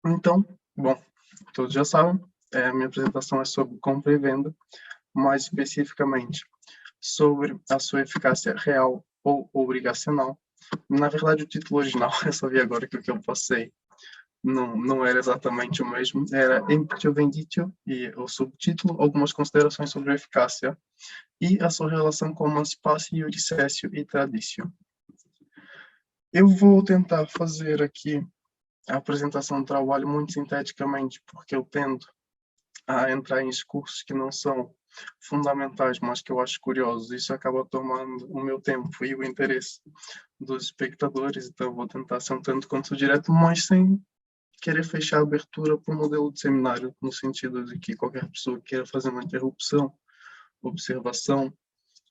Então, bom, todos já sabem, a minha apresentação é sobre compra e venda, mais especificamente sobre a sua eficácia real ou obrigacional. Na verdade, o título original, eu só vi agora que o que eu passei não era exatamente o mesmo, era Emptio Venditio, e o subtítulo, algumas considerações sobre a eficácia e a sua relação com Emancipatie, Iudicessio e Traditio. Eu vou tentar fazer aqui a apresentação do trabalho muito sinteticamente, porque eu tendo a entrar em discursos que não são fundamentais, mas que eu acho curiosos. Isso acaba tomando o meu tempo e o interesse dos espectadores, então eu vou tentar ser um tanto quanto direto, mas sem querer fechar a abertura para o modelo de seminário, no sentido de que qualquer pessoa que queira fazer uma interrupção, observação,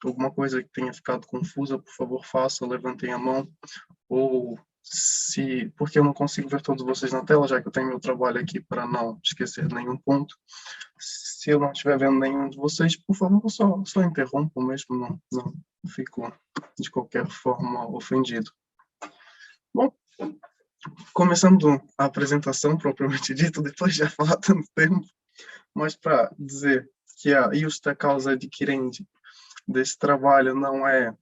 alguma coisa que tenha ficado confusa, por favor, faça, levantem a mão, ou se, porque eu não consigo ver todos vocês na tela, já que eu tenho meu trabalho aqui para não esquecer nenhum ponto. Se eu não estiver vendo nenhum de vocês, por favor, só interrompam mesmo, não fico de qualquer forma ofendido. Bom, começando a apresentação propriamente dita, depois de já falar tanto tempo, mas para dizer que a justa causa adquirente desse trabalho não é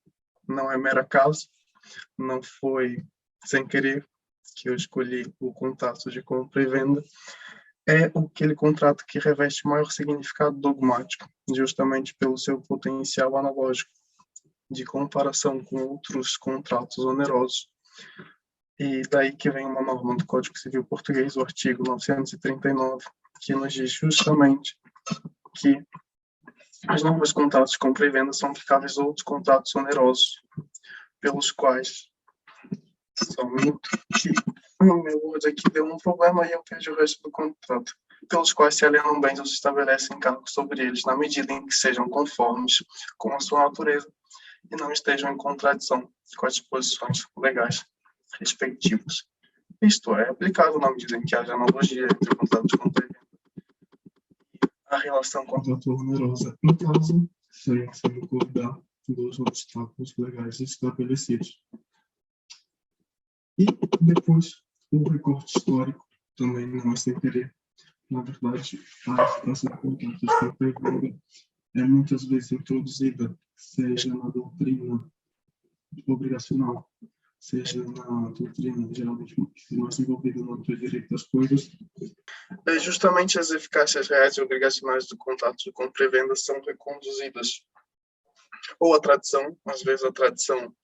mero acaso, não foi sem querer que eu escolhi o contato de compra e venda, é aquele contrato que reveste maior significado dogmático, justamente pelo seu potencial analógico de comparação com outros contratos onerosos. E daí que vem uma norma do Código Civil Português, o artigo 939, que nos diz justamente que as normas de contratos de compra e venda são aplicáveis a outros contratos onerosos, pelos quais só um minuto que o meu Word aqui deu um problema e eu perdi o resto do contrato, pelos quais se alienam bens ou se estabelecem encargos sobre eles, na medida em que sejam conformes com a sua natureza e não estejam em contradição com as disposições legais respectivas. Isto é aplicável na medida em que haja analogia entre o contrato de compra e venda e a relação contratual onerosa, no caso, sem recordar dos obstáculos legais estabelecidos. E depois, o recorte histórico também não é sem querer. Na verdade, a eficácia do contrato de compra e venda é muitas vezes introduzida, seja na doutrina obrigacional, seja na doutrina geralmente mais envolvida no âmbito do direito das coisas. Justamente as eficácias reais e obrigacionais do contrato de compra e venda são reconduzidas ou a tradição, às vezes a tradição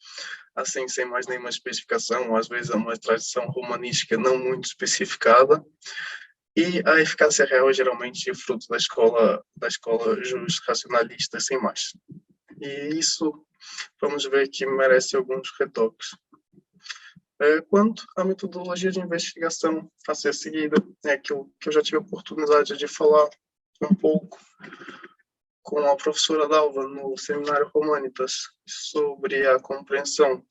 assim, sem mais nenhuma especificação, ou às vezes é uma tradição romanística não muito especificada, e a eficácia real é geralmente fruto da escola racionalista, sem mais. E isso, vamos ver que merece alguns retoques. Quanto à metodologia de investigação a ser seguida, é aquilo que eu já tive a oportunidade de falar um pouco com a professora Dalva no seminário Romanitas sobre a compreensão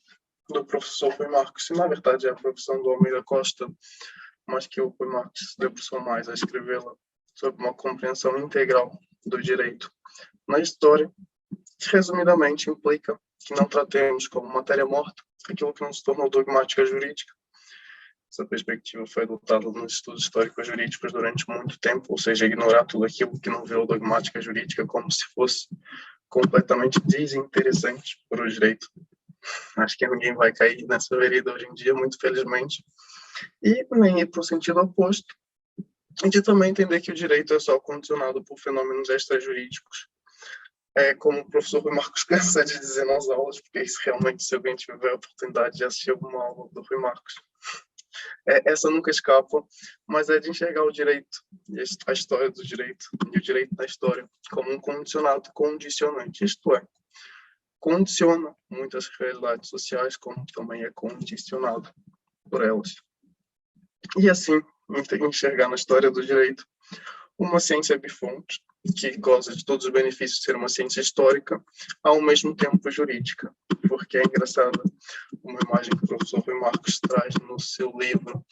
do professor Rui Marcos, e na verdade é a profissão do Almeida Costa, mas que o Rui Marcos se debruçou mais a escrevê-la sobre uma compreensão integral do direito na história, que resumidamente implica que não tratemos como matéria morta aquilo que não se tornou dogmática jurídica. Essa perspectiva foi adotada nos estudos histórico-jurídicos durante muito tempo, ou seja, ignorar tudo aquilo que não virou dogmática jurídica como se fosse completamente desinteressante para o direito. Acho que ninguém vai cair nessa vereda hoje em dia, muito felizmente. E nem ir para o sentido oposto, e de também entender que o direito é só condicionado por fenômenos extrajurídicos. Como o professor Rui Marcos cansa de dizer nas aulas, porque isso realmente, se alguém tiver a oportunidade de assistir alguma aula do Rui Marcos, essa nunca escapa, mas é de enxergar o direito, a história do direito, e o direito da história, como um condicionado condicionante, isto é, condiciona muitas realidades sociais, como também é condicionado por elas. E assim, enxergar na história do direito uma ciência bifonte, que goza de todos os benefícios de ser uma ciência histórica, ao mesmo tempo jurídica, porque é engraçada uma imagem que o professor Rui Marcos traz no seu livro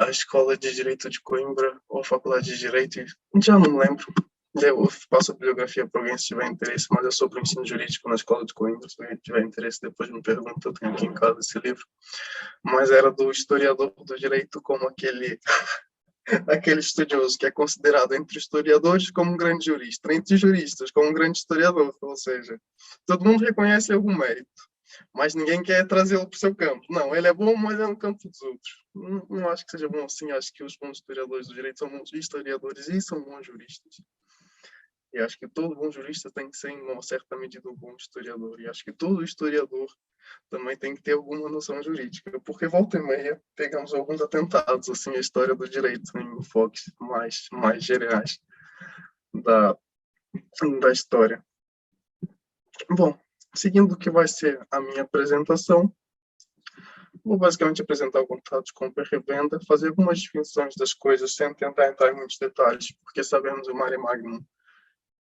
A Escola de Direito de Coimbra, ou a Faculdade de Direito, já não me lembro, Eu passo a bibliografia para alguém se tiver interesse, mas é sobre o ensino jurídico na escola de Coimbra. Se alguém tiver interesse, depois me pergunta, eu tenho aqui em casa esse livro. Mas era do historiador do direito como aquele estudioso que é considerado entre historiadores como um grande jurista, entre juristas como um grande historiador, ou seja, todo mundo reconhece algum mérito, mas ninguém quer trazê-lo para o seu campo. Não, ele é bom, mas é no campo dos outros. Não acho que seja bom assim, acho que os bons historiadores do direito são bons historiadores e são bons juristas. E acho que todo bom jurista tem que ser, em uma certa medida, um bom historiador. E acho que todo historiador também tem que ter alguma noção jurídica, porque volta e meia pegamos alguns atentados, assim, a história do direito em enfoques mais gerais da, da história. Bom, seguindo o que vai ser a minha apresentação, vou basicamente apresentar o contrato de compra e revenda, fazer algumas definições das coisas sem tentar entrar em muitos detalhes, porque sabemos o mare magnum,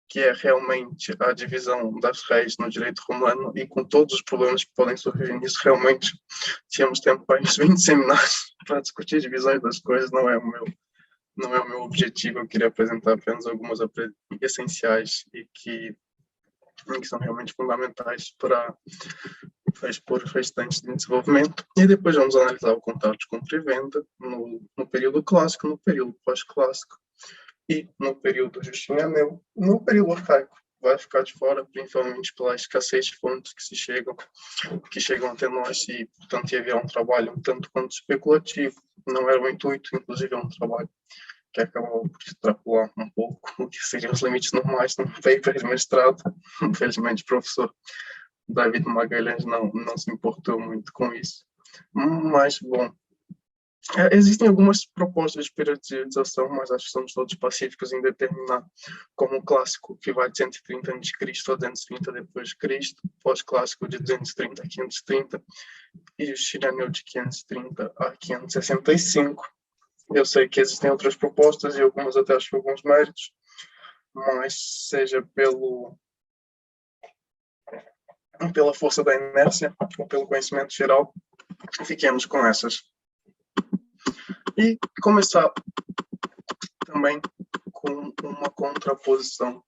que é realmente a divisão das reis no direito romano, e com todos os problemas que podem surgir nisso, realmente tínhamos tempo para uns 20 seminários para discutir divisões das coisas, não é o meu objetivo. Eu queria apresentar apenas algumas essenciais e que são realmente fundamentais para expor os restantes de desenvolvimento. E depois vamos analisar o contrato de compra e venda no período clássico, no período pós-clássico e no período justiniano. No período arcaico vai ficar de fora, principalmente pela escassez de fontes que chegam até nós, e portanto havia um trabalho um tanto quanto especulativo, não era o intuito, inclusive é um trabalho que acabou por extrapolar um pouco o que seriam os limites normais num paper de mestrado. Infelizmente o professor David Magalhães não se importou muito com isso, mas bom, existem algumas propostas de periodização, mas acho que somos todos pacíficos em determinar como o clássico, que vai de 130 a.C. a 230 depois de Cristo, pós-clássico de 230 a 530 e o chileno de 530 a 565. Eu sei que existem outras propostas e algumas até acho alguns méritos, mas seja pela força da inércia ou pelo conhecimento geral, fiquemos com essas. E começar também com uma contraposição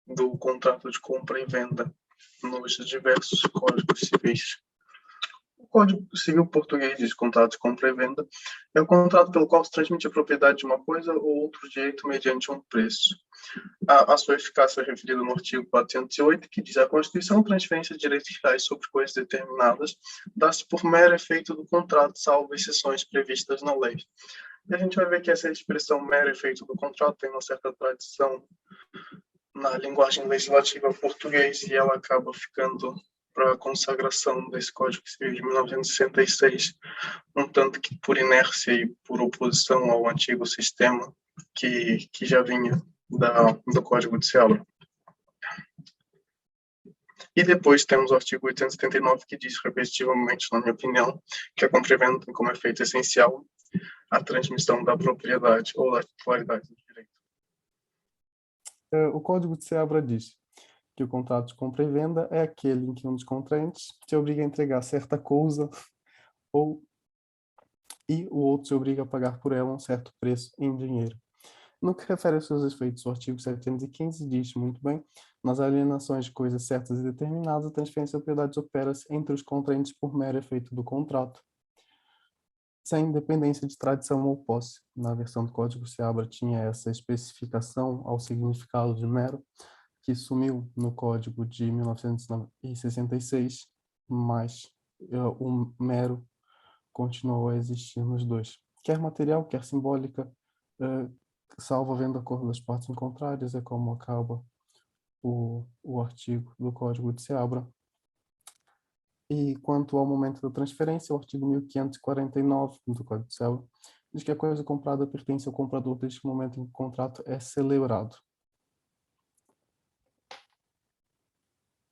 do contrato de compra e venda nos diversos códigos civis. O Código Civil Português diz contrato de compra e venda é o contrato pelo qual se transmite a propriedade de uma coisa ou outro direito mediante um preço. A sua eficácia é referida no artigo 408, que diz: a Constituição, transferência de direitos reais sobre coisas determinadas, dá-se por mero efeito do contrato, salvo exceções previstas na lei. E a gente vai ver que essa expressão mero efeito do contrato tem uma certa tradição na linguagem legislativa portuguesa, e ela acaba ficando para a consagração desse Código Civil de 1966, um tanto que por inércia e por oposição ao antigo sistema que já vinha do Código de Seabra. E depois temos o artigo 879, que diz repetitivamente, na minha opinião, que a compra e venda tem como efeito essencial a transmissão da propriedade ou da titularidade do direito. O Código de Seabra diz que o contrato de compra e venda é aquele em que um dos contraentes se obriga a entregar certa coisa e o outro se obriga a pagar por ela um certo preço em dinheiro. No que refere aos seus efeitos, o artigo 715 diz muito bem: nas alienações de coisas certas e determinadas, a transferência de propriedades opera-se entre os contraentes por mero efeito do contrato, sem dependência de tradição ou posse. Na versão do Código Seabra tinha essa especificação ao significado de mero, que sumiu no Código de 1966, mas o mero continuou a existir nos dois. Quer material, quer simbólica, salvo havendo acordo das partes em contrários, é como acaba o artigo do Código de Seabra. E quanto ao momento da transferência, o artigo 1549 do Código de Seabra diz que a coisa comprada pertence ao comprador desde o momento em que o contrato é celebrado.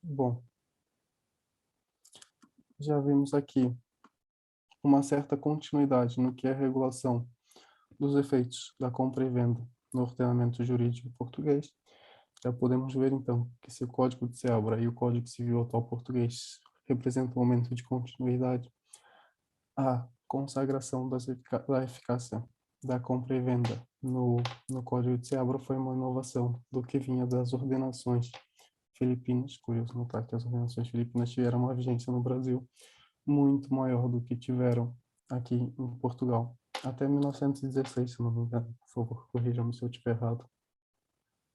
Bom, já vimos aqui uma certa continuidade no que é a regulação dos efeitos da compra e venda no ordenamento jurídico português. Já podemos ver, então, que se o Código de Seabra e o Código Civil atual português representam um momento de continuidade, a consagração da eficácia da compra e venda no Código de Seabra foi uma inovação do que vinha das ordenações filipinas. Curioso notar que as ordenações filipinas tiveram uma vigência no Brasil muito maior do que tiveram aqui em Portugal. Até 1916, se não me engano. Por favor, corrijam-me se eu estiver errado.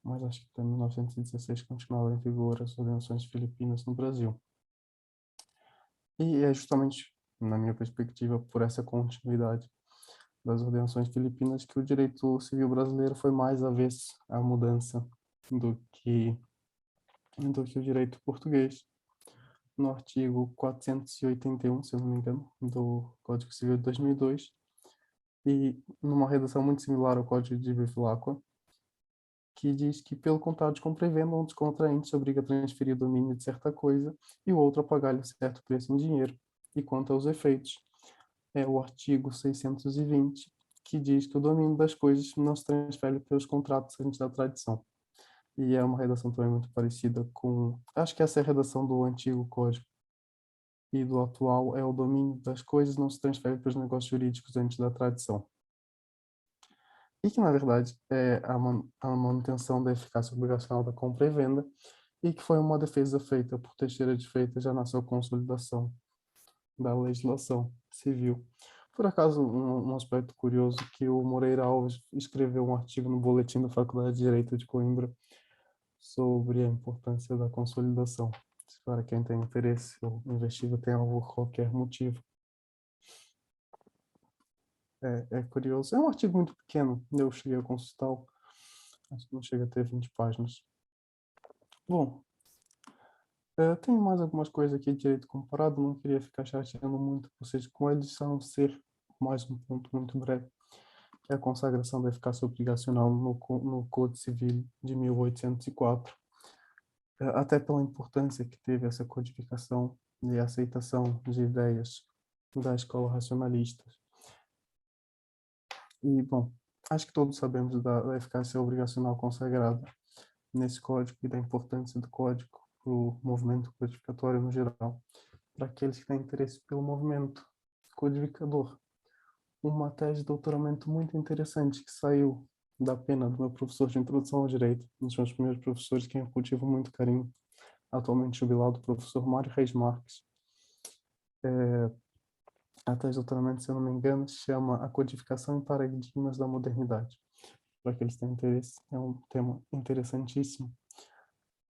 Mas acho que até 1916 continuava em vigor as ordenações filipinas no Brasil. E é justamente, na minha perspectiva, por essa continuidade das ordenações filipinas que o direito civil brasileiro foi mais avesso à mudança do que o direito português. No artigo 481, se eu não me engano, do Código Civil de 2002, e numa redação muito similar ao Código de Bevilacqua, que diz que, pelo contrato de compra e venda, um dos contraentes se obriga a transferir o domínio de certa coisa e o outro a pagar-lhe certo preço em dinheiro. E quanto aos efeitos, é o artigo 620, que diz que o domínio das coisas não se transfere pelos contratos antes da tradição. E é uma redação também muito parecida com... Acho que essa é a redação do antigo código. E do atual é o domínio das coisas não se transfere pelos negócios jurídicos antes da tradição. E que, na verdade, é a manutenção da eficácia obrigacional da compra e venda, e que foi uma defesa feita por Teixeira de Freitas já na sua consolidação da legislação civil. Por acaso, um aspecto curioso que o Moreira Alves escreveu um artigo no boletim da Faculdade de Direito de Coimbra sobre a importância da consolidação. Para quem tem interesse ou investiga tem algo, qualquer motivo. É curioso. É um artigo muito pequeno, eu cheguei a consultá-lo. Acho que não chega a ter 20 páginas. Bom, tenho mais algumas coisas aqui de direito comparado, não queria ficar chateando muito vocês com a edição ser mais um ponto muito breve, que é a consagração da eficácia obrigacional no Código Civil de 1804, até pela importância que teve essa codificação e aceitação de ideias da escola racionalista. E, bom, acho que todos sabemos da eficácia obrigacional consagrada nesse código e da importância do código para o movimento codificatório no geral, para aqueles que têm interesse pelo movimento codificador. Uma tese de doutoramento muito interessante que saiu da pena do meu professor de introdução ao direito, um dos meus primeiros professores, quem eu cultivo muito carinho, atualmente jubilado, o professor Mário Reis Marques. A tese de doutoramento, se eu não me engano, se chama A Codificação em Paradigmas da Modernidade. Para aqueles que têm interesse, é um tema interessantíssimo.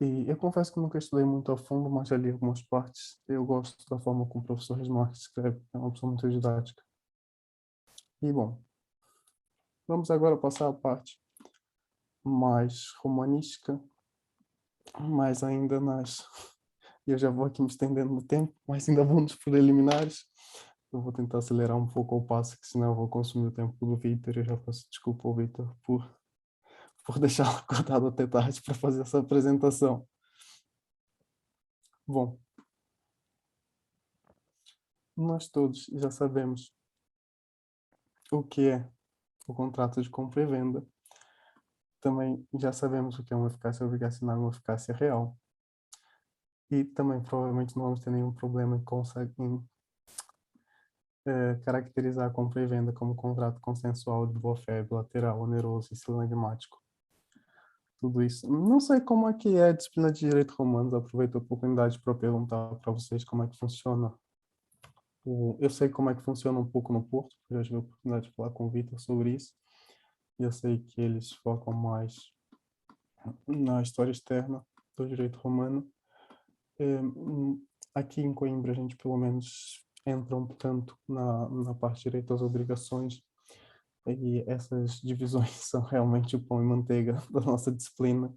E eu confesso que nunca estudei muito a fundo, mas já li algumas partes. Eu gosto da forma como o professor Reis Marques escreve, é uma pessoa muito didática. E, bom, vamos agora passar à parte mais romanística, mas ainda nas... Eu já vou aqui me estendendo no tempo, mas ainda vamos nos preliminares. Eu vou tentar acelerar um pouco o passo, que senão eu vou consumir o tempo do Victor. Eu já peço desculpa ao Victor por deixá-lo acordado até tarde para fazer essa apresentação. Bom, nós todos já sabemos o que é o contrato de compra e venda. Também já sabemos o que é uma eficácia obrigacional e uma eficácia real. E também provavelmente não vamos ter nenhum problema em caracterizar a compra e venda como contrato consensual de boa-fé, bilateral, oneroso e silagmático. Tudo isso. Não sei como é que é a disciplina de direito romano, aproveito a oportunidade para perguntar para vocês como é que funciona. Eu sei como é que funciona um pouco no Porto, porque eu já tive a oportunidade de falar com o Vitor sobre isso. E eu sei que eles focam mais na história externa do direito romano. Aqui em Coimbra a gente pelo menos entra um tanto na parte de direito às obrigações, e essas divisões são realmente o pão e manteiga da nossa disciplina.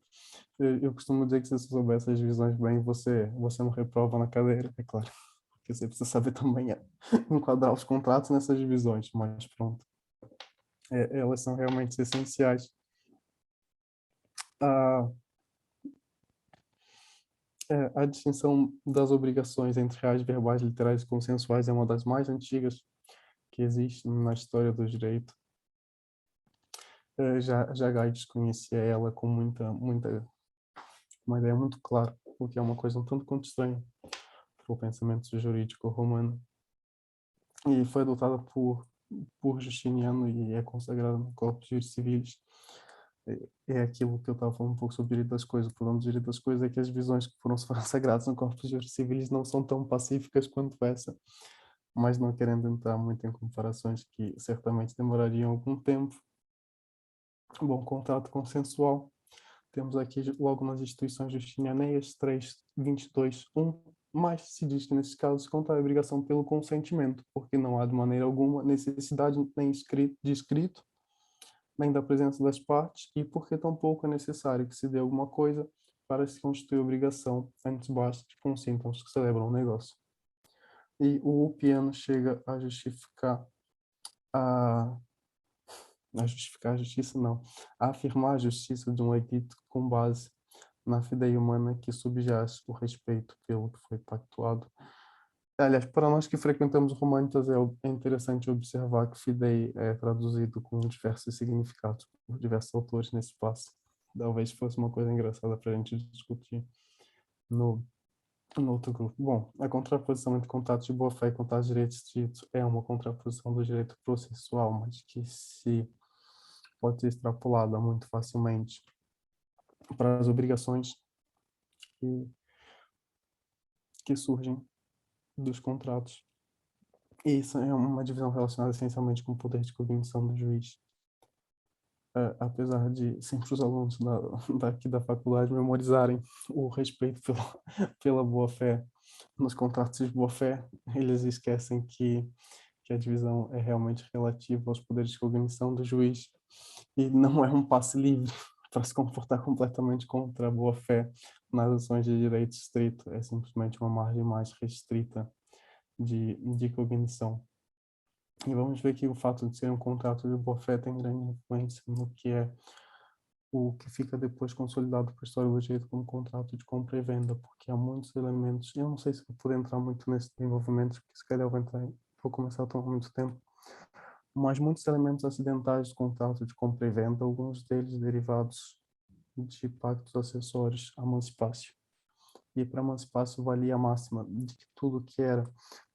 Eu costumo dizer que se você souber essas divisões bem, você não reprova na cadeira, é claro, porque você precisa saber também enquadrar os contratos nessas divisões, mas pronto. Elas são realmente essenciais. A distinção das obrigações entre reais, verbais, literais e consensuais é uma das mais antigas que existe na história do direito. Já Gaides conhecia ela com uma ideia muito clara, o que é uma coisa um tanto quanto estranha para o pensamento jurídico romano. E foi adotada por por Justiniano e é consagrado no Corpus Juris Civilis. É aquilo que eu estava falando um pouco sobre o direito das coisas. O problema do direito das coisas é que as visões que foram consagradas no Corpus Juris Civilis não são tão pacíficas quanto essa, mas não querendo entrar muito em comparações que certamente demorariam algum tempo. Bom, contrato consensual. Temos aqui logo nas instituições justinianeias 3.22.1, mas se diz que nesses casos contrai a obrigação pelo consentimento, porque não há de maneira alguma necessidade nem de escrito, nem da presença das partes, e porque tampouco é necessário que se dê alguma coisa para se constituir obrigação, antes basta que consintam os que celebram o negócio. E o Ulpiano chega a justificar a justiça, não, a afirmar a justiça de um edito com base na fidei humana que subjaz o respeito pelo que foi pactuado. Aliás, para nós que frequentamos Romanitas, é interessante observar que fidei é traduzido com diversos significados por diversos autores nesse espaço. Talvez fosse uma coisa engraçada para a gente discutir no, no outro grupo. Bom, a contraposição entre contratos de boa-fé e contratos de direito estrito é uma contraposição do direito processual, mas que se pode ser extrapolada muito facilmente para as obrigações que surgem dos contratos. E isso é uma divisão relacionada essencialmente com o poder de cognição do juiz. Apesar de sempre os alunos daqui da faculdade memorizarem o respeito pela boa-fé nos contratos de boa-fé, eles esquecem que a divisão é realmente relativa aos poderes de cognição do juiz e não é um passe livre para se comportar completamente contra a boa-fé nas ações de direito estrito, é simplesmente uma margem mais restrita de cognição. E vamos ver que o fato de ser um contrato de boa-fé tem grande influência no que é o que fica depois consolidado para a história do direito como contrato de compra e venda, porque há muitos elementos, eu não sei se vou poder entrar muito nesse desenvolvimento, porque se calhar vou começar a tomar muito tempo, mas muitos elementos acidentais do contrato de compra e venda, alguns deles derivados de pactos acessórios a emancipácio. E para emancipácio valia a máxima de que tudo que era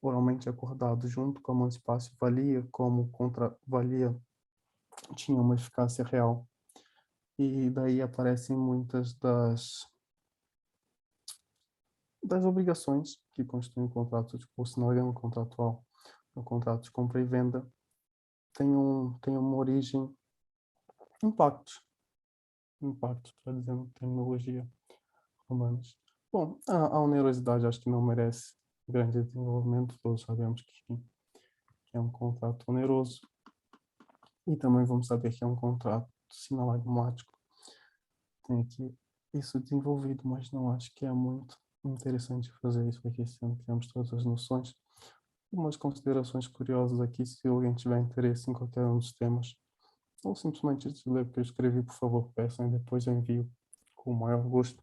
oralmente acordado junto com a emancipácio valia como valia, tinha uma eficácia real. E daí aparecem muitas das obrigações que constituem o contrato, tipo o sinalograma contratual, o contrato de compra e venda, tem uma origem, impactos, para dizer uma terminologia romanos. Bom, a onerosidade acho que não merece grande desenvolvimento, todos sabemos que é um contrato oneroso e também vamos saber que é um contrato sinalagmático. Tem aqui isso desenvolvido, mas não acho que é muito interessante fazer isso aqui, sendo que temos todas as noções. Umas considerações curiosas aqui, se alguém tiver interesse em qualquer um dos temas, ou simplesmente ler o que eu escrevi, por favor, peçam e depois eu envio com o maior gosto.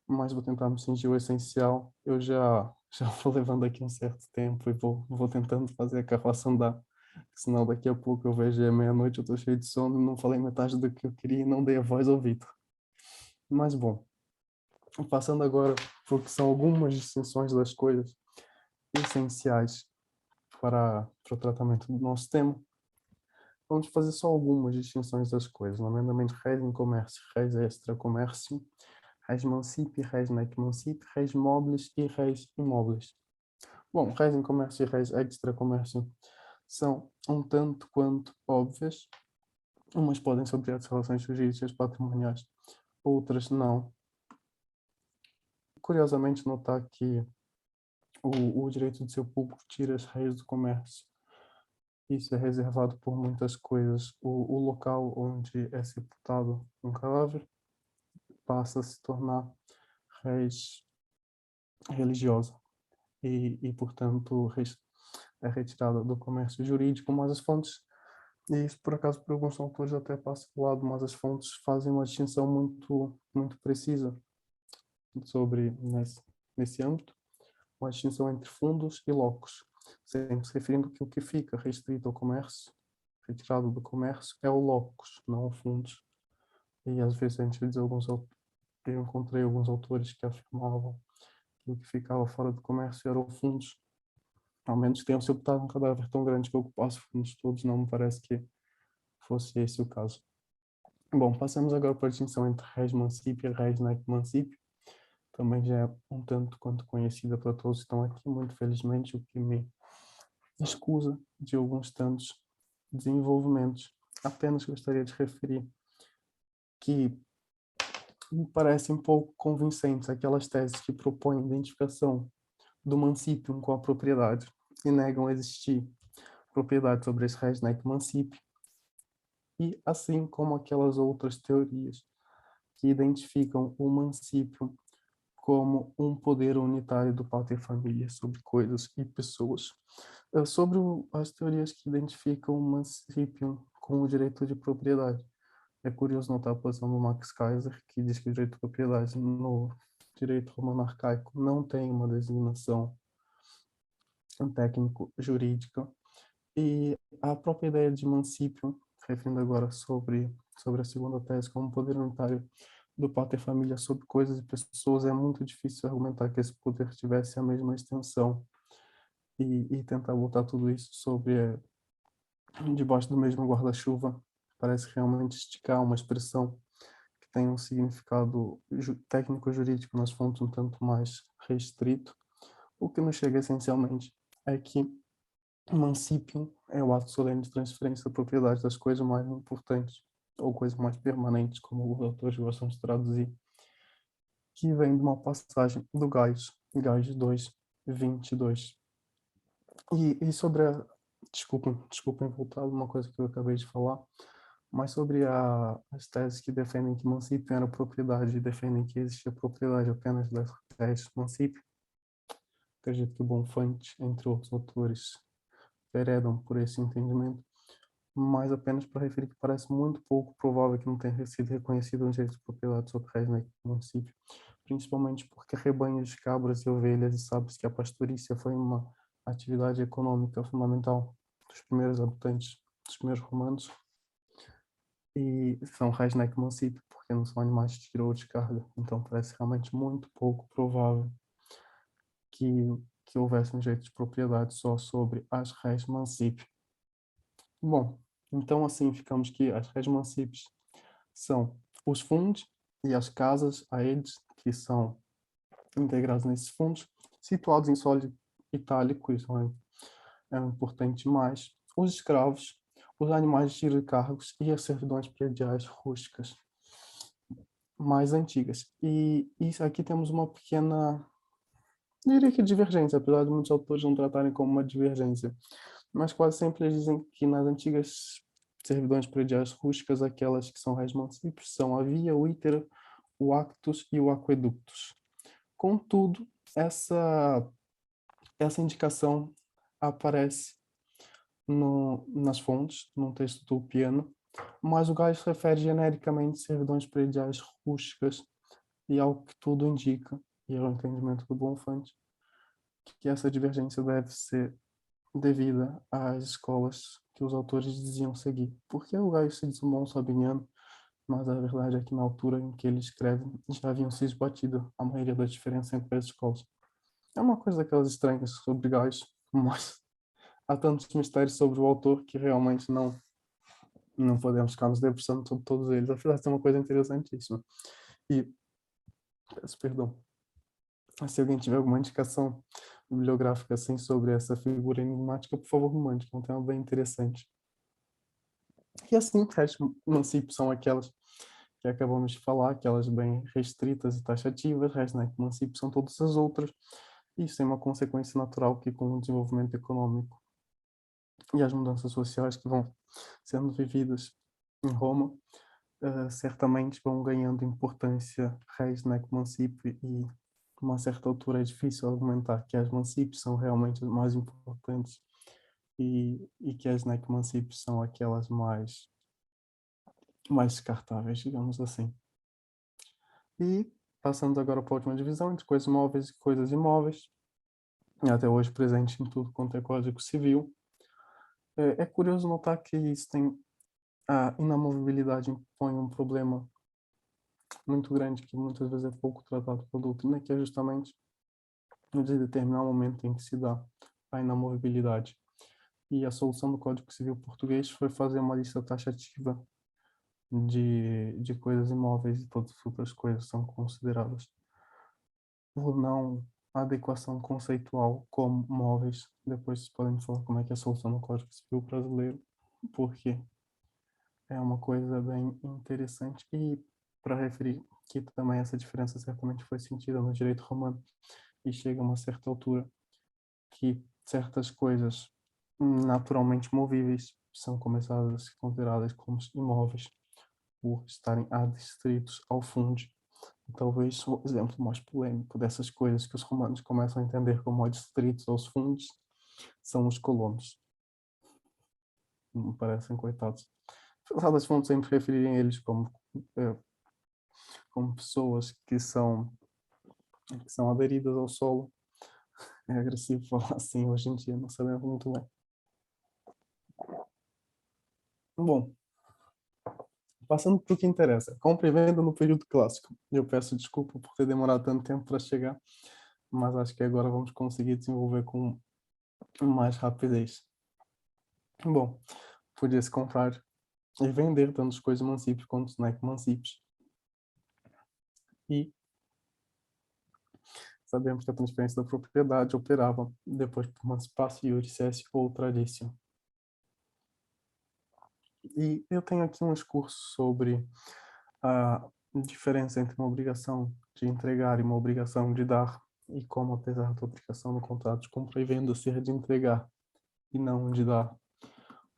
Mas vou tentar me cingir o essencial. Eu já vou levando aqui um certo tempo e vou tentando fazer a carroça andar, senão daqui a pouco eu vejo é meia-noite, eu estou cheio de sono, não falei metade do que eu queria e não dei a voz ao Vitor. Mas bom, passando agora porque são algumas distinções das coisas essenciais para o tratamento do nosso tema. Vamos fazer só algumas distinções das coisas, nomeadamente res in commercio, res extra commercio, res mancipi, res nec mancipi, res mobilis e res immobilis. Bom, res in commercio e res extra commercio são um tanto quanto óbvias. Umas podem ser objeto de relações jurídicas patrimoniais, outras não. Curiosamente, notar que o direito de ser público tira as res do comércio. Isso é reservado por muitas coisas. O local onde é sepultado um cadáver passa a se tornar res religiosa e portanto, é retirada do comércio jurídico, mas as fontes, e isso por acaso por alguns autores até passa do lado, mas as fontes fazem uma distinção muito precisa sobre nesse âmbito, uma distinção entre fundos e locos, sempre se referindo que o que fica restrito ao comércio, retirado do comércio, é o locus, não o fundos. E às vezes a gente diz eu encontrei alguns autores que afirmavam que o que ficava fora do comércio era o fundos, Ao menos tenham sepultado um cadáver tão grande que ocupasse fundos todos, não me parece que fosse esse o caso. Bom, passamos agora para a distinção entre res mancipia e res nec mancipio. Também já é um tanto quanto conhecida para todos que estão aqui, muito felizmente, o que me escusa de alguns tantos desenvolvimentos. Apenas gostaria de referir que me parecem um pouco convincentes aquelas teses que propõem a identificação do mancipium com a propriedade e negam existir propriedade sobre esse res nec mancipio, e assim como aquelas outras teorias que identificam o mancipium como um poder unitário do pater familia sobre coisas e pessoas. Sobre as teorias que identificam o mancipium com o direito de propriedade, é curioso notar a posição do Max Kaiser, que diz que o direito de propriedade no direito romano arcaico não tem uma designação técnico-jurídica, e a própria ideia de mancipium, referindo agora sobre a segunda tese, como poder unitário do pater familia sobre coisas e pessoas, é muito difícil argumentar que esse poder tivesse a mesma extensão e tentar botar tudo isso debaixo do mesmo guarda-chuva parece realmente esticar uma expressão que tem um significado técnico-jurídico nas fontes um tanto mais restrito. O que nos chega essencialmente é que mancipium é o ato solene de transferência da propriedade das coisas mais importantes ou coisas mais permanentes, como os autores gostam de traduzir, que vem de uma passagem do Gaius 2:22. E sobre a... Desculpem voltar uma coisa que eu acabei de falar, mas sobre as teses que defendem que mancipium era propriedade e defendem que existia propriedade apenas das teses mancipium, acredito que Bonfante, entre outros autores, heredam por esse entendimento, mas apenas para referir que parece muito pouco provável que não tenha sido reconhecido um direito de propriedade sobre res no município, principalmente porque rebanhos de cabras e ovelhas, e sabe-se que a pastorícia foi uma atividade econômica fundamental dos primeiros habitantes, dos primeiros romanos, e são res nec mancipio, porque não são animais de tiro ou descarga, então parece realmente muito pouco provável que houvesse um direito de propriedade só sobre as res mancipio. Bom, então assim ficamos que as res mancípios são os fundos e as casas a eles, que são integrados nesses fundos, situados em solo itálico, isso é importante mais, os escravos, os animais de tiro e cargos e as servidões prediais rústicas mais antigas. E isso aqui temos uma pequena, diria que divergência, apesar de muitos autores não tratarem como uma divergência, mas quase sempre eles dizem que nas antigas servidões prediais rústicas, aquelas que são res mancípios, são a via, o ítero, o actus e o aqueductus. Contudo, essa indicação aparece nas fontes, num texto do Ulpiano, mas o Gaius refere genericamente servidões prediais rústicas, e ao que tudo indica, e é o entendimento do Bonfante, que essa divergência deve ser devida às escolas que os autores diziam seguir. Porque o Gaius se diz um bom sabiniano, mas a verdade é que na altura em que ele escreve já haviam se esbatido a maioria da diferença entre as escolas. É uma coisa daquelas estranhas sobre Gaius, mas há tantos mistérios sobre o autor que realmente não podemos ficar nos debruçando sobre todos eles. Apesar de ser uma coisa interessantíssima. E, peço perdão, se alguém tiver alguma indicação bibliográfica assim sobre essa figura enigmática, por favor, me mande, que é um tema bem interessante. E assim, res mancípios são aquelas que acabamos de falar, aquelas bem restritas e taxativas, res nec mancípios são todas as outras. Isso tem uma consequência natural que, com o desenvolvimento econômico e as mudanças sociais que vão sendo vividas em Roma, certamente vão ganhando importância res nec mancipio, e a uma certa altura é difícil argumentar que as mancípios são realmente as mais importantes e que as nec mancípios são aquelas mais descartáveis, digamos assim. E passando agora para a última divisão, entre coisas móveis e coisas imóveis, e até hoje presente em tudo quanto é Código Civil. É curioso notar que isso tem a inamovibilidade impõe um problema muito grande que muitas vezes é pouco tratado pela doutrina, que é justamente o de determinar o momento em que se dá a inamovibilidade. E a solução do Código Civil português foi fazer uma lista taxativa de coisas imóveis e todas as outras coisas são consideradas por não adequação conceitual como móveis. Depois vocês podem me falar como é que é a solução no Código Civil brasileiro, porque é uma coisa bem interessante. E para referir que também essa diferença certamente foi sentida no direito romano e chega a uma certa altura que certas coisas naturalmente movíveis são começadas a ser consideradas como imóveis por estarem adstritos ao fundo. Talvez o exemplo mais polêmico dessas coisas que os romanos começam a entender como adstritos aos fundos são os colonos. Me parecem coitados. Apesar das fontes sempre referirem eles como pessoas que são aderidas ao solo. É agressivo falar assim hoje em dia, não sabemos muito bem. Bom, passando para o que interessa. Compra e venda no período clássico. Eu peço desculpa por ter demorado tanto tempo para chegar, mas acho que agora vamos conseguir desenvolver com mais rapidez. Bom, podia-se comprar e vender tanto os coisas mancípios quanto os necmancípios. E sabemos que a transferência da propriedade operava depois por emancipação, iure cessio ou traditio. E eu tenho aqui um discurso sobre a diferença entre uma obrigação de entregar e uma obrigação de dar, e como, apesar da obrigação no contrato de compra e venda ser de entregar e não de dar,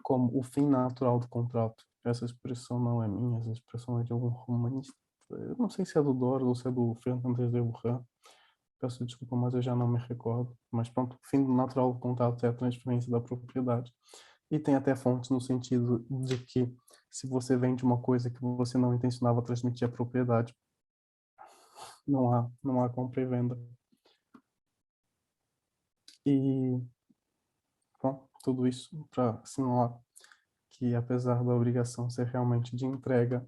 como o fim natural do contrato. Essa expressão não é minha, essa expressão é de algum romanista. Eu não sei se é do Doros ou se é do Fernando de Burran. Peço desculpa, mas eu já não me recordo. Mas pronto, o fim natural do contrato é a transferência da propriedade. E tem até fontes no sentido de que se você vende uma coisa que você não intencionava transmitir a propriedade, não há compra e venda. E, bom, tudo isso para assinalar que, apesar da obrigação ser realmente de entrega,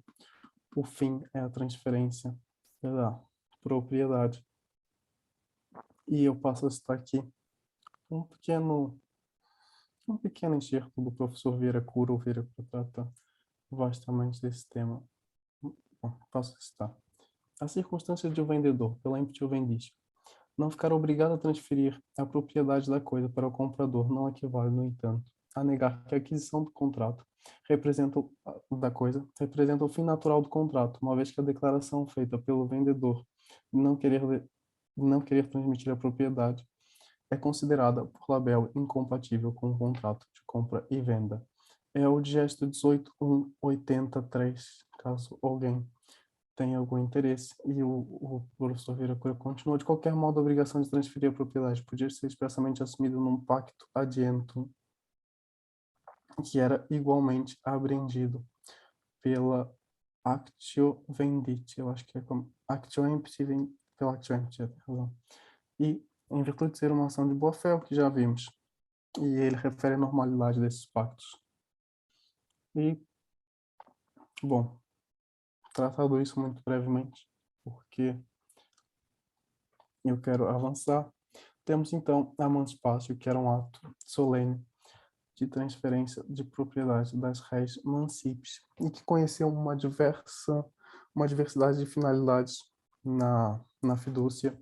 o fim é a transferência da propriedade. E eu passo a citar aqui um pequeno enxerto do professor Vieira Cura, que trata vastamente desse tema. Bom, passo a citar. A circunstância de o vendedor, pela ímpeto vendício, não ficar obrigado a transferir a propriedade da coisa para o comprador não equivale, no entanto, a negar que a aquisição do contrato representa o fim natural do contrato, uma vez que a declaração feita pelo vendedor de não querer transmitir a propriedade é considerada por Label incompatível com o contrato de compra e venda. É o digesto 18.183, caso alguém tenha algum interesse. E o professor Vieira Cura continua: de qualquer modo, a obrigação de transferir a propriedade podia ser expressamente assumida num pacto adiantum, que era igualmente apreendido pela Actio Vendite. Eu acho que é como Actio Empty, pela Actio Empty, tem razão. E em virtude de ser uma ação de boa-fé, o que já vimos. E ele refere a normalidade desses pactos. E, bom, tratado isso muito brevemente, porque eu quero avançar. Temos, então, a emancipatio, que era um ato solene de transferência de propriedade das res mancipes, e que conheceu uma diversidade de finalidades na fidúcia,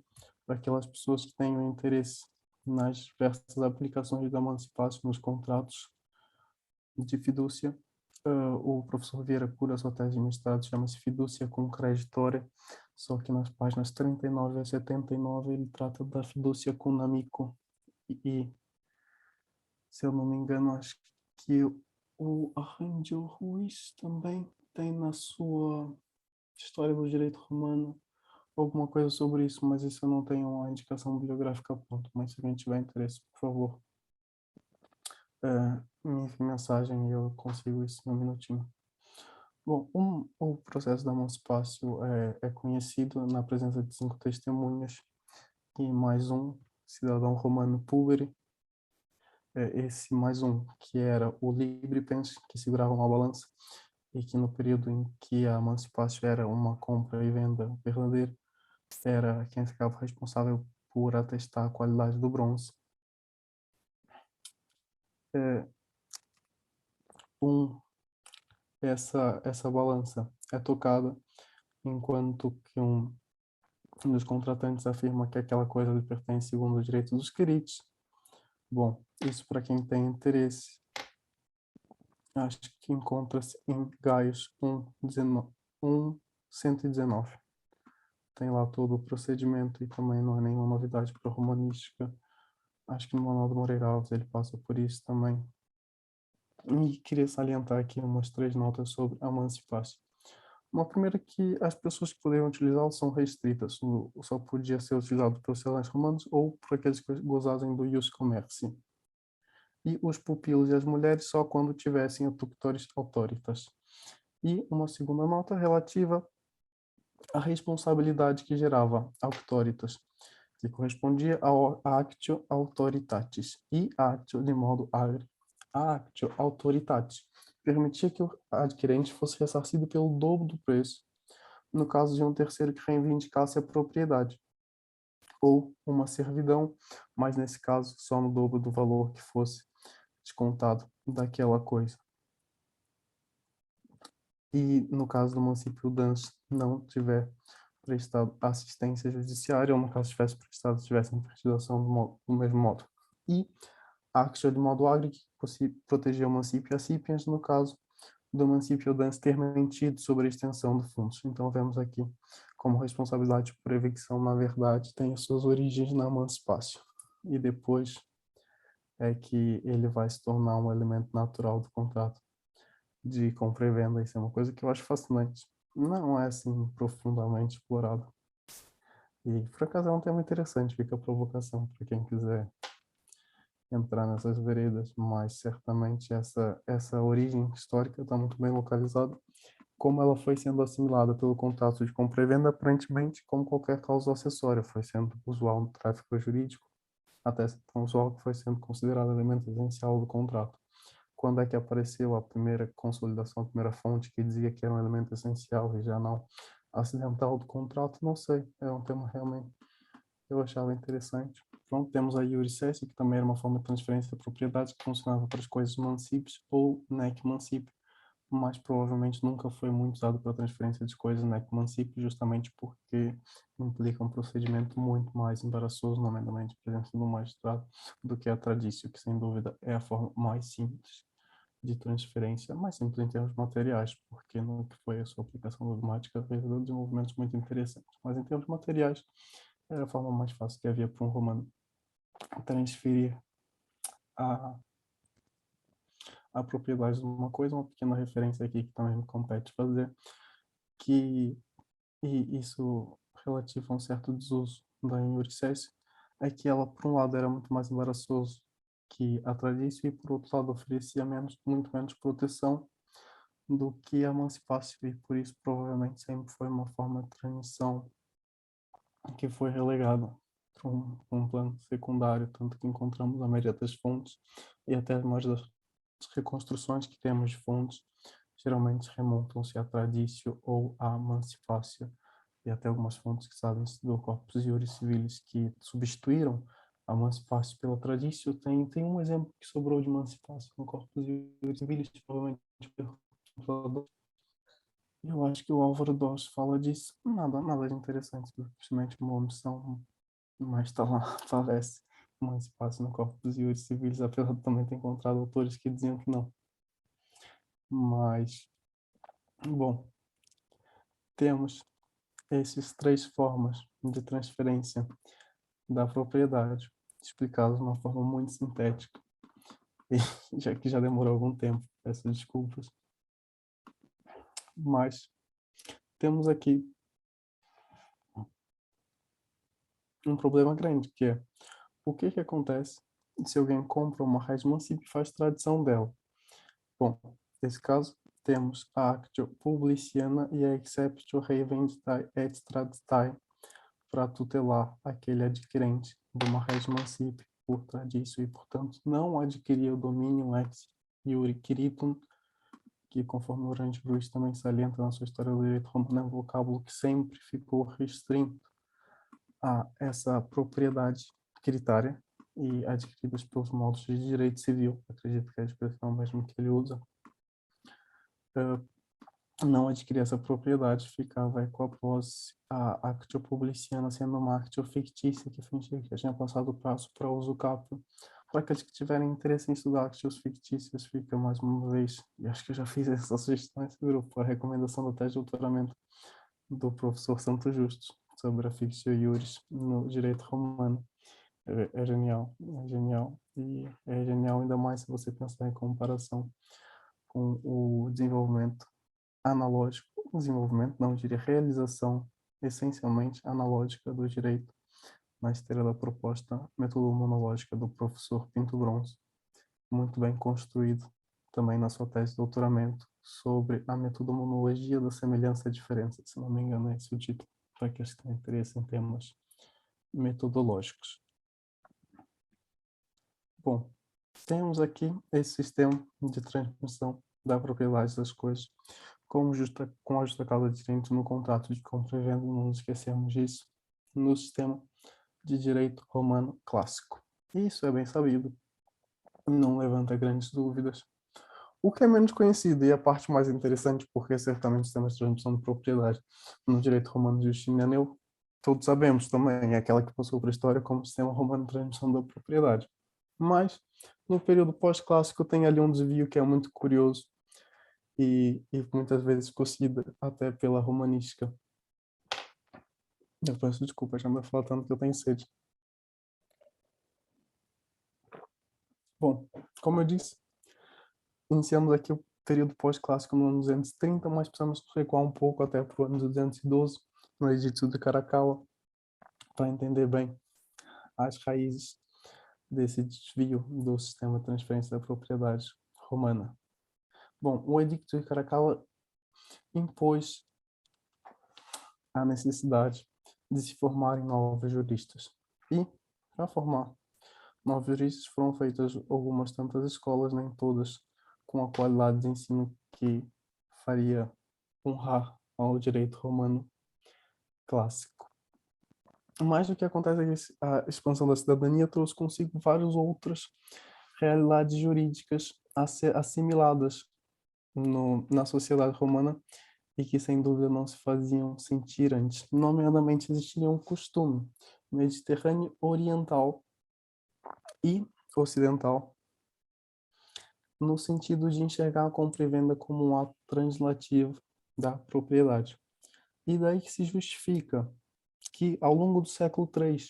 para aquelas pessoas que tenham interesse nas diversas aplicações da emancipatio nos contratos de fidúcia. O professor Vieira Cura, sua tese de mestrado, chama-se Fidúcia cum Creditória, só que nas páginas 39 a 79 ele trata da fidúcia cum amico. E, se eu não me engano, acho que o Arranjo Ruiz também tem na sua História do Direito Romano alguma coisa sobre isso, mas isso eu não tenho uma indicação bibliográfica pronta. Mas se alguém tiver interesse, por favor, me envie mensagem e eu consigo isso em um minutinho. Bom, o processo da emancipação é conhecido na presença de 5 testemunhas e mais um cidadão romano púbere. Esse mais um, que era o libripens, que segurava uma balança, e que no período em que a emancipação era uma compra e venda verdadeira, era quem ficava responsável por atestar a qualidade do bronze. essa balança é tocada enquanto que um dos contratantes afirma que aquela coisa lhe pertence segundo o direito dos queridos. Bom, isso para quem tem interesse, acho que encontra-se em Gaius 1.119. Tem lá todo o procedimento e também não é nenhuma novidade para a romanística. Acho que no Manual de Moreira Alves ele passa por isso também. E queria salientar aqui umas 3 notas sobre a emancipácio. Uma primeira é que as pessoas que poderiam utilizá-lo são restritas. Só podia ser utilizado pelos cidadãos romanos ou por aqueles que gozassem do ius commerci. E os pupilos e as mulheres só quando tivessem a tuctores autoritas. E uma segunda nota relativa à responsabilidade que gerava autoritas, que correspondia ao actio autoritatis e actio de modo agri. A actio autoritatis permitia que o adquirente fosse ressarcido pelo dobro do preço, no caso de um terceiro que reivindicasse a propriedade, ou uma servidão, mas nesse caso só no dobro do valor que fosse descontado daquela coisa. E no caso do município Dantes não tiver prestado assistência judiciária, ou no caso tivesse investigação do mesmo modo. E a actio de modo agri, que protegia o município acipiens, no caso do município Dantes ter mentido sobre a extensão do fundos. Então vemos aqui como responsabilidade por evicção, na verdade, tem as suas origens na emancipácio. E depois é que ele vai se tornar um elemento natural do contrato de compra e venda. Isso é uma coisa que eu acho fascinante. Não é assim profundamente explorado. E por acaso é um tema interessante, fica a provocação para quem quiser entrar nessas veredas, mas certamente essa origem histórica está muito bem localizada, como ela foi sendo assimilada pelo contrato de compra e venda, aparentemente, como qualquer cláusula acessória, foi sendo usual no tráfico jurídico, até tão usual que foi sendo considerado elemento essencial do contrato. Quando é que apareceu a primeira consolidação, a primeira fonte que dizia que era um elemento essencial e já não acidental do contrato? Não sei, é um tema realmente eu achava interessante. Pronto, temos a iure cessi, que também era uma forma de transferência de propriedade que funcionava para as coisas mancipes ou nec mancipes, mas provavelmente nunca foi muito usado para transferência de coisas nec mancipes, justamente porque implica um procedimento muito mais embaraçoso, nomeadamente a presença do magistrado, do que a tradição, que sem dúvida é a forma mais simples de transferência, mais simples em termos materiais, porque no que foi a sua aplicação dogmática revelou desenvolvimentos muito interessantes, mas em termos materiais era a forma mais fácil que havia para um romano transferir a propriedade de uma coisa. Uma pequena referência aqui que também me compete fazer, que e isso relativo a um certo desuso da iure cessi, é que ela, por um lado, era muito mais embaraçoso que a tradição e, por outro lado, oferecia muito menos proteção do que a emancipácio, e por isso provavelmente sempre foi uma forma de transmissão que foi relegada para um plano secundário, tanto que encontramos a maioria das fontes e até mais das reconstruções que temos de fontes geralmente remontam-se à tradição ou à emancipácio, e até algumas fontes que sabem-se do Corpus Iuris Civilis que substituíram a emancipácio pela tradição. Tem um exemplo que sobrou de emancipácio no Corpus Iuris Civilis, provavelmente pelo computador. Eu acho que o Álvaro Dós fala disso. Nada de interessante, simplesmente uma omissão, mas está lá, aparece emancipação no Corpus Iuris Civilis, apesar de também ter encontrado autores que diziam que não. Mas, bom, temos essas 3 formas de transferência da propriedade, explicadas de uma forma muito sintética, e já que já demorou algum tempo, peço desculpas. Mas temos aqui um problema grande, que é o que acontece se alguém compra uma res mancipa e faz tradição dela. Bom, nesse caso, temos a actio publiciana e a exceptio revenditae et traditae para tutelar aquele adquirente de uma res mancipe por tradição e, portanto, não adquirir o domínio ex iure quiritum, que, conforme o Orange Ruiz também salienta na sua História do Direito Romano, é um vocábulo que sempre ficou restrito a essa propriedade critária, e adquiridas pelos modos de direito civil, acredito que é a expressão mesmo que ele usa, não adquirir essa propriedade, ficava com a posse a actio publiciana sendo uma actio fictícia que fingia que já tinha passado o prazo para uso capio. Para aqueles que tiverem interesse em estudar actios fictícios, fica mais uma vez, e acho que eu já fiz essa sugestão nesse grupo, a recomendação da tese de doutoramento do professor Santos Justo sobre a fictio iuris no direito romano. É genial, é genial. E é genial ainda mais se você pensar em comparação com o desenvolvimento analógico, desenvolvimento, não diria realização essencialmente analógica do direito na esteira da proposta metodológica do professor Pinto Bronze, muito bem construído também na sua tese de doutoramento sobre a metodologia da semelhança e diferença, se não me engano é esse o título, para aqueles que têm interesse em temas metodológicos. Bom, temos aqui esse sistema de transmissão da propriedade das coisas com a justa causa de direito no contrato de compra e venda, não nos esquecemos disso, no sistema de direito romano clássico. Isso é bem sabido, não levanta grandes dúvidas. O que é menos conhecido e a parte mais interessante, porque certamente o sistema de transmissão de propriedade no direito romano justiniano, todos sabemos também, é aquela que passou para a história como sistema romano de transmissão da propriedade. Mas, no período pós-clássico, tem ali um desvio que é muito curioso e muitas vezes conseguido até pela romanística. Eu peço desculpa, já me faltando que eu tenho sede. Bom, como eu disse, iniciamos aqui o período pós-clássico no ano 230, mas precisamos recuar um pouco até para o ano 212, no Edito de Caracal, para entender bem as raízes desse desvio do sistema de transferência da propriedade romana. Bom, o Edicto de Caracal impôs a necessidade de se formarem novos juristas. E, para formar novos juristas, foram feitas algumas tantas escolas, nem todas com a qualidade de ensino que faria honrar ao direito romano clássico. Mas o que acontece é que a expansão da cidadania trouxe consigo várias outras realidades jurídicas a ser assimiladas na sociedade romana e que, sem dúvida, não se faziam sentir antes. Nomeadamente, existia um costume mediterrâneo oriental e ocidental, no sentido de enxergar a compra e venda como um ato translativo da propriedade. E daí que se justifica que, ao longo do século III,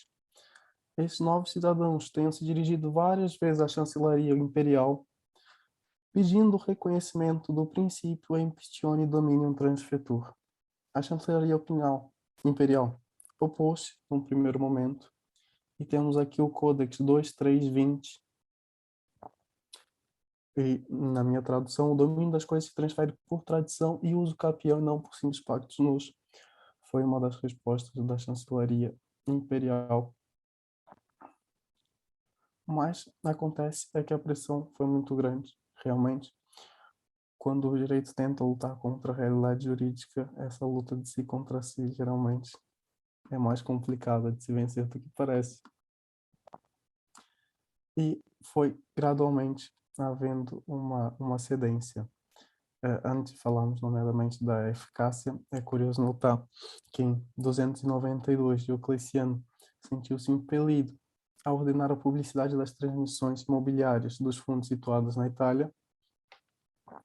esses novos cidadãos tenham se dirigido várias vezes à chancelaria imperial, pedindo o reconhecimento do princípio impestione dominium transfetur. A chancelaria imperial opôs-se, num primeiro momento, e temos aqui o Codex 2320, e, na minha tradução, o domínio das coisas se transfere por tradição e uso capião, não por simples pactos nus. Foi uma das respostas da chancelaria imperial. Mas acontece é que a pressão foi muito grande, realmente. Quando o direito tenta lutar contra a realidade jurídica, essa luta de si contra si, geralmente, é mais complicada de se vencer do que parece. E foi gradualmente havendo uma cedência. Antes de falarmos nomeadamente da eficácia, é curioso notar que em 292 Diocleciano sentiu-se impelido a ordenar a publicidade das transmissões imobiliárias dos fundos situados na Itália,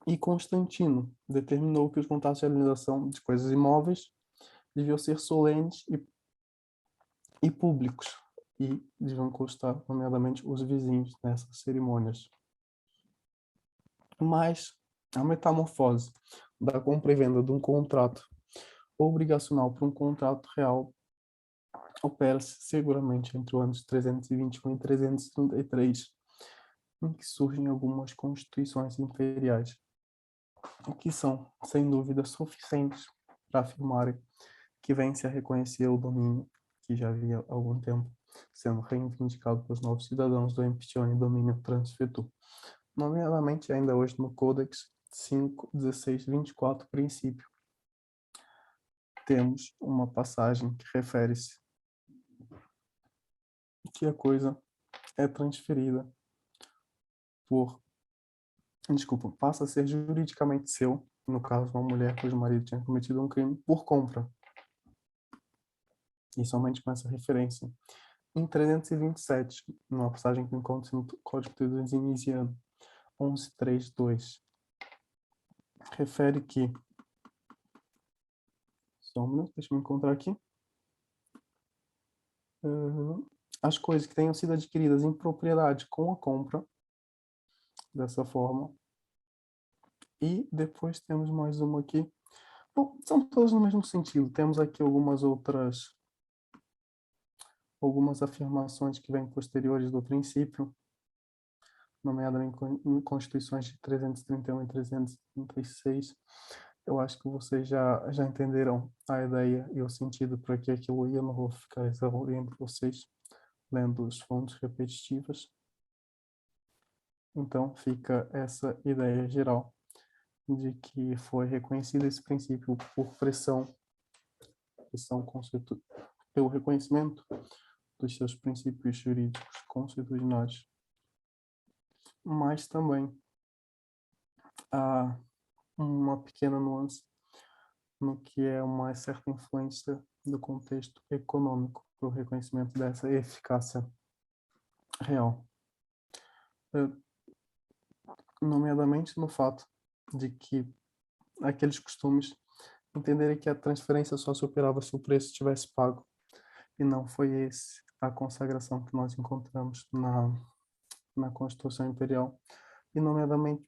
e Constantino determinou que os contratos de alienação de coisas imóveis deviam ser solenes e públicos, e deviam constar, nomeadamente, os vizinhos nessas cerimônias. Mas a metamorfose da compra e venda de um contrato obrigacional para um contrato real opera-se seguramente entre os anos 321 e 333, em que surgem algumas constituições imperiais, que são, sem dúvida, suficientes para afirmarem que vem-se a reconhecer o domínio que já havia há algum tempo sendo reivindicado pelos novos cidadãos do Impestione Domínio Transfetur. Nomeadamente, ainda hoje no Codex 5.16.24, princípio, temos uma passagem que refere-se que a coisa é transferida passa a ser juridicamente seu, no caso, uma mulher cujo marido tinha cometido um crime, por compra. E somente com essa referência. Em 327, numa passagem que encontra no Código Teodosiano 11.3.2, refere que... Só um minuto, deixa eu me encontrar aqui. As coisas que tenham sido adquiridas em propriedade com a compra, dessa forma. E depois temos mais uma aqui. Bom, são todas no mesmo sentido. Temos aqui algumas afirmações que vêm posteriores do princípio, nomeadamente em Constituições de 331 e 336. Eu acho que vocês já entenderam a ideia e o sentido para que aquilo ia. Eu não vou ficar exaurindo vocês lendo as fontes repetitivas. Então, fica essa ideia geral de que foi reconhecido esse princípio por pelo reconhecimento dos seus princípios jurídicos constitucionais. Mas também há uma pequena nuance no que é uma certa influência do contexto econômico para o reconhecimento dessa eficácia real. Nomeadamente no fato de que aqueles costumes entenderem que a transferência só se operava se o preço tivesse pago, e não foi esse a consagração que nós encontramos na Constituição Imperial, e nomeadamente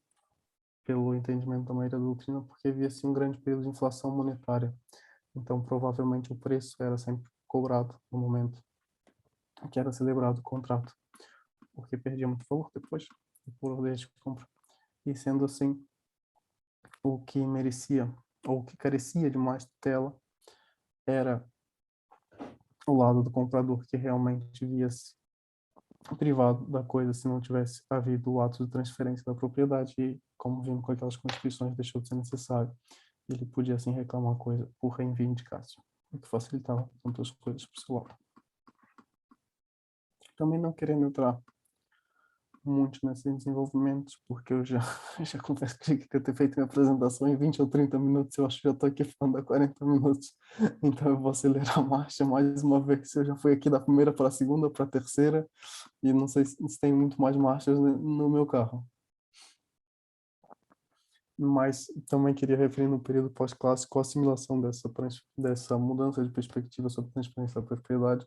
pelo entendimento da maioria da doutrina, porque havia-se um grande período de inflação monetária. Então, provavelmente, o preço era sempre cobrado no momento que era celebrado o contrato, porque perdia muito valor depois, por ordem de compra. E sendo assim, o que merecia, ou o que carecia de mais tutela, era o lado do comprador, que realmente via-se privado da coisa se não tivesse havido o ato de transferência da propriedade, e, como vimos com aquelas constituições, deixou de ser necessário. Ele podia, assim, reclamar a coisa por reivindicação, o que facilitava tantas coisas para o seu lado. Também não querendo entrar muito nesses desenvolvimentos, porque eu já confesso que eu ter feito minha apresentação em 20 ou 30 minutos, eu acho que já estou aqui falando há 40 minutos, então eu vou acelerar a marcha mais uma vez. Eu já fui aqui da primeira para a segunda, para a terceira, e não sei se tem muito mais marchas no meu carro. Mas também queria referir no período pós-clássico a assimilação dessa mudança de perspectiva sobre transferência da propriedade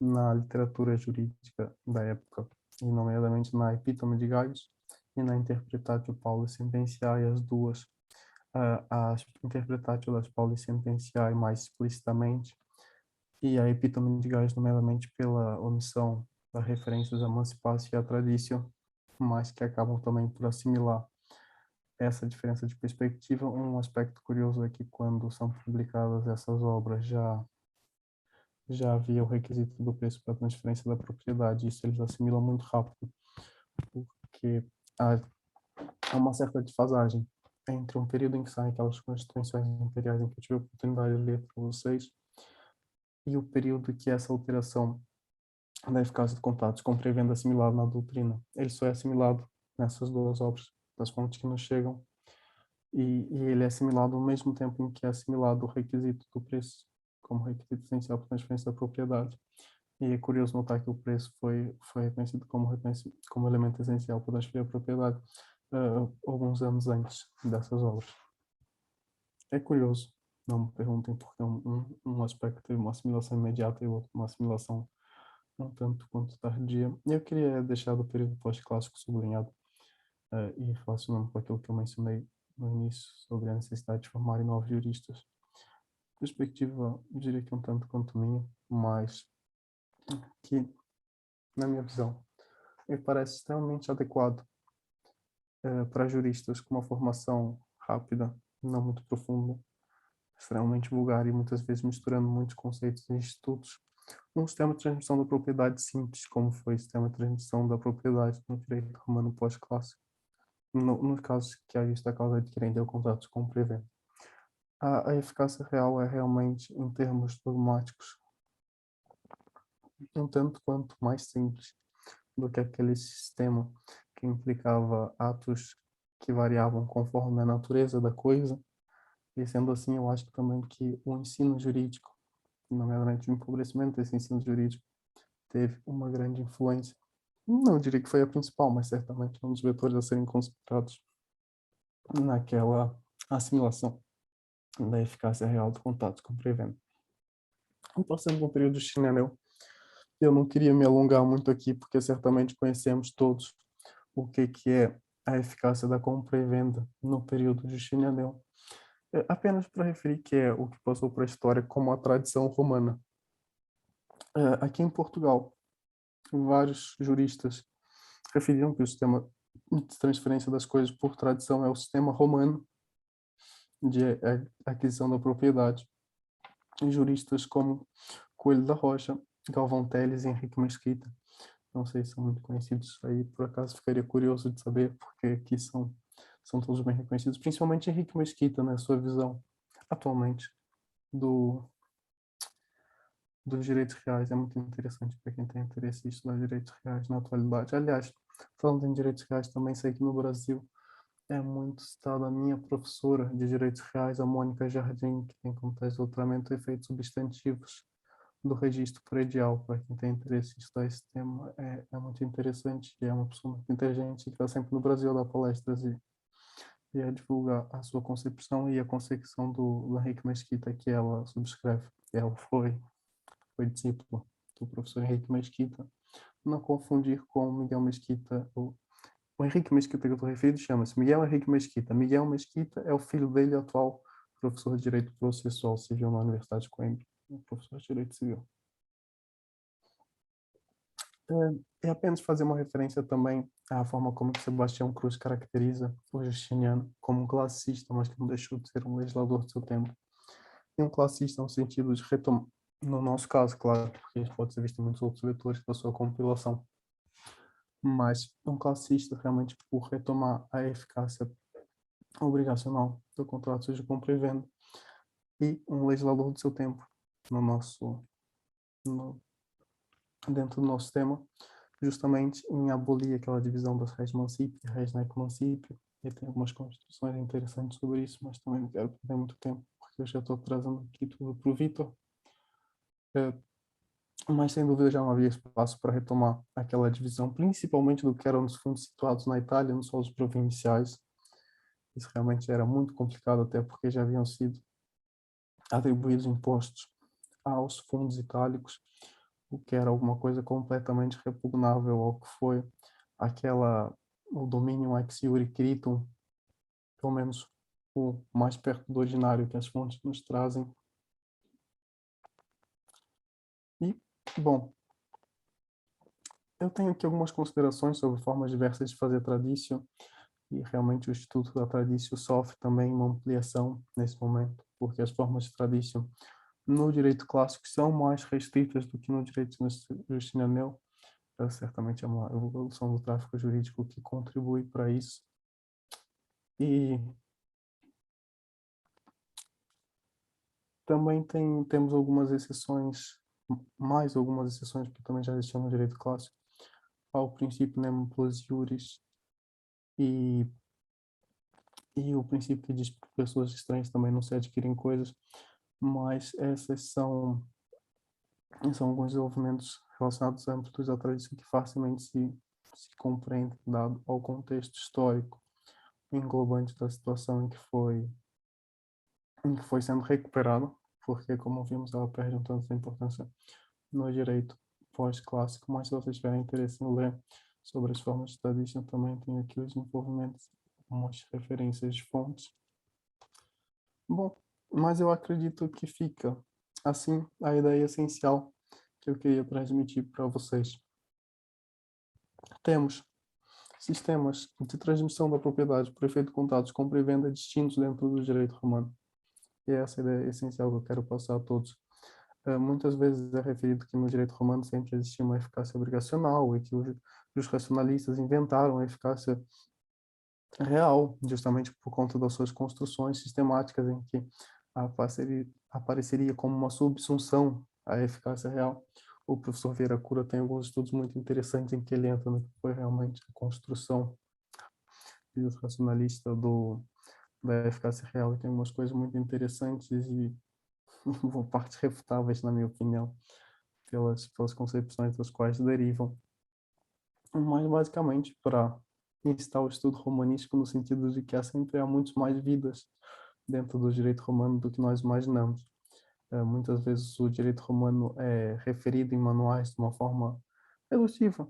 na literatura jurídica da época, e nomeadamente na Epítome de Gaius e na Interpretatio Pauli Sententiae, as duas. A Interpretatio das Pauli Sententiae mais explicitamente, e a Epítome de Gaius, nomeadamente pela omissão das referências à Emancipatio e à Traditio, mas que acabam também por assimilar essa diferença de perspectiva. Um aspecto curioso é que, quando são publicadas essas obras, já havia o requisito do preço para a transferência da propriedade. Isso eles assimilam muito rápido, porque há uma certa desfasagem entre um período em que saem aquelas constituições imperiais em que eu tive a oportunidade de ler para vocês, e o período que essa alteração da eficácia de contatos com pré-venda assimilado na doutrina. Ele só é assimilado nessas duas obras, das fontes que nos chegam, e ele é assimilado ao mesmo tempo em que é assimilado o requisito do preço como requisito essencial para a transferência da propriedade. E é curioso notar que o preço foi reconhecido como elemento essencial para transferir a propriedade alguns anos antes dessas obras. É curioso, não me perguntem, porque um aspecto teve uma assimilação imediata e o outro uma assimilação um tanto quanto tardia. E eu queria deixar do período pós-clássico sublinhado, e relacionando com aquilo que eu mencionei no início sobre a necessidade de formarem novos juristas. Perspectiva, eu diria que um tanto quanto minha, mas que, na minha visão, me parece extremamente adequado para juristas com uma formação rápida, não muito profunda, extremamente vulgar e muitas vezes misturando muitos conceitos e institutos. Um sistema de transmissão da propriedade simples, como foi o sistema de transmissão da propriedade no direito romano pós-clássico, nos casos que a justa causa adquirente é o contrato com prevento. A eficácia real é realmente, em termos dogmáticos, um tanto quanto mais simples, do que aquele sistema que implicava atos que variavam conforme a natureza da coisa. E sendo assim, eu acho também que o ensino jurídico, nomeadamente o empobrecimento desse ensino jurídico, teve uma grande influência. Não diria que foi a principal, mas certamente um dos vetores a serem considerados naquela assimilação da eficácia real de contatos com pré-venda. Passando para o período chinês, eu não queria me alongar muito aqui, porque certamente conhecemos todos o que é a eficácia da compra e venda no período de chinês. Apenas para referir que é o que passou para a história como a tradição romana. Aqui em Portugal, vários juristas referiam que o sistema de transferência das coisas por tradição é o sistema romano de aquisição da propriedade. E juristas como Coelho da Rocha, Galvão Teles e Henrique Mesquita, não sei se são muito conhecidos aí, por acaso ficaria curioso de saber, porque aqui são todos bem reconhecidos, principalmente Henrique Mesquita, na sua visão atualmente dos direitos reais. É muito interessante para quem tem interesse em estudar direitos reais na atualidade. Aliás, falando em direitos reais, também sei que no Brasil é muito citada a minha professora de direitos reais, a Mônica Jardim, que tem como tese de doutoramento efeitos substantivos do registro predial. Para quem tem interesse em estudar esse tema, é muito interessante, e é uma pessoa muito inteligente que está sempre no Brasil a dar palestras e a divulgar a sua concepção e a concepção do Henrique Mesquita, que ela subscreve. Ela foi discípulo do professor Henrique Mesquita. Não confundir com Miguel Mesquita. O Henrique Mesquita que eu estou referindo chama-se Miguel Henrique Mesquita. Miguel Mesquita é o filho dele, atual professor de Direito Processual Civil na Universidade de Coimbra, professor de Direito Civil. É apenas fazer uma referência também à forma como Sebastião Cruz caracteriza o Justiniano como um classicista, mas que não deixou de ser um legislador do seu tempo. E um classicista no sentido de retomar, no nosso caso, claro, porque isso pode ser visto em muitos outros vetores da sua compilação, mas um classicista realmente por retomar a eficácia obrigacional do contrato de compra e venda, e um legislador do seu tempo dentro do nosso tema, justamente em abolir aquela divisão das res mancipio e res nec mancipio. E tem algumas constituições interessantes sobre isso, mas também não quero perder muito tempo, porque eu já estou trazendo aqui tudo para o Vitor. Mas sem dúvida já não havia espaço para retomar aquela divisão, principalmente do que eram os fundos situados na Itália, nos solos provinciais. Isso realmente era muito complicado, até porque já haviam sido atribuídos impostos aos fundos itálicos, o que era alguma coisa completamente repugnável ao que foi o domínio ex iure critum, pelo menos o mais perto do ordinário que as fontes nos trazem. E, bom, eu tenho aqui algumas considerações sobre formas diversas de fazer tradição, e realmente o Instituto da Tradição sofre também uma ampliação nesse momento, porque as formas de tradição no direito clássico são mais restritas do que no direito justiniano. Certamente é uma evolução do tráfico jurídico que contribui para isso. E também temos algumas exceções, mais algumas exceções que também já existiam no direito clássico, ao princípio nemo plus iuris e o princípio que diz que pessoas estranhas também não se adquirem coisas, mas essas são alguns desenvolvimentos relacionados a âmbitos da tradição que facilmente se compreende, dado ao contexto histórico englobante da situação em que foi sendo recuperado, porque, como vimos, ela perde um tanto de importância no direito pós-clássico, mas se vocês tiverem interesse em ler sobre as formas de tradição, também tem aqui os envolvimentos, umas referências de fontes. Bom, mas eu acredito que fica, assim, a ideia essencial que eu queria transmitir para vocês. Temos sistemas de transmissão da propriedade por efeito de contatos compra e venda distintos dentro do direito romano. E essa é a ideia essencial que eu quero passar a todos. Muitas vezes é referido que no direito romano sempre existia uma eficácia obrigacional e que os racionalistas inventaram a eficácia real, justamente por conta das suas construções sistemáticas em que apareceria como uma subsunção à eficácia real, o professor Vieira Cura tem alguns estudos muito interessantes em que ele entra no que foi realmente a construção racionalista da eficácia real, e tem algumas coisas muito interessantes e partes refutáveis, na minha opinião, pelas concepções das quais derivam. Mas, basicamente, para instar o estudo romanístico no sentido de que há muitos mais vidas dentro do direito romano do que nós imaginamos. Muitas vezes o direito romano é referido em manuais de uma forma redutiva,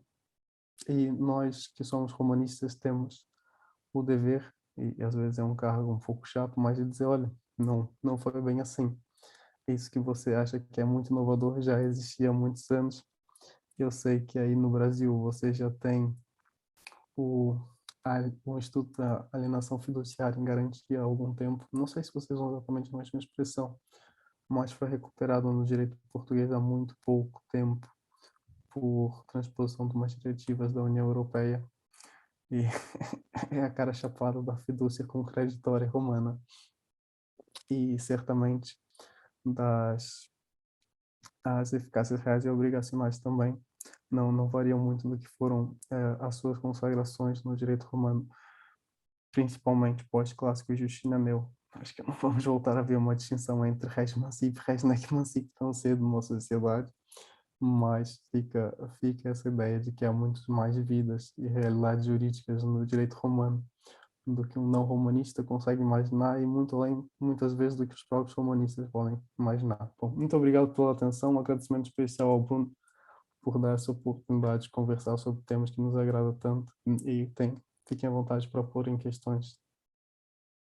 e nós que somos romanistas temos o dever, e às vezes é um cargo um pouco chato, mas de dizer, olha, não foi bem assim. Isso que você acha que é muito inovador já existia há muitos anos. Eu sei que aí no Brasil você já tem o, o Instituto da Alienação Fiduciária em garantia há algum tempo. Não sei se vocês usam exatamente a mesma expressão, mas foi recuperado no direito português há muito pouco tempo por transposição de umas diretivas da União Europeia. E é a cara chapada da fidúcia com creditória romana. E certamente as eficácias reais e obrigacionais também não variam muito do que foram as suas consagrações no direito romano, principalmente pós-clássico e Justina Neu. Acho que não vamos voltar a ver uma distinção entre res mancipe e res nec mancipe tão cedo numa sociedade, mas fica essa ideia de que há muitas mais vidas e realidades jurídicas no direito romano do que um não romanista consegue imaginar, e muito além, muitas vezes, do que os próprios romanistas podem imaginar. Bom, muito obrigado pela atenção, um agradecimento especial ao Bruno por dar essa oportunidade de conversar sobre temas que nos agrada tanto, e fiquem à vontade para pôr em questões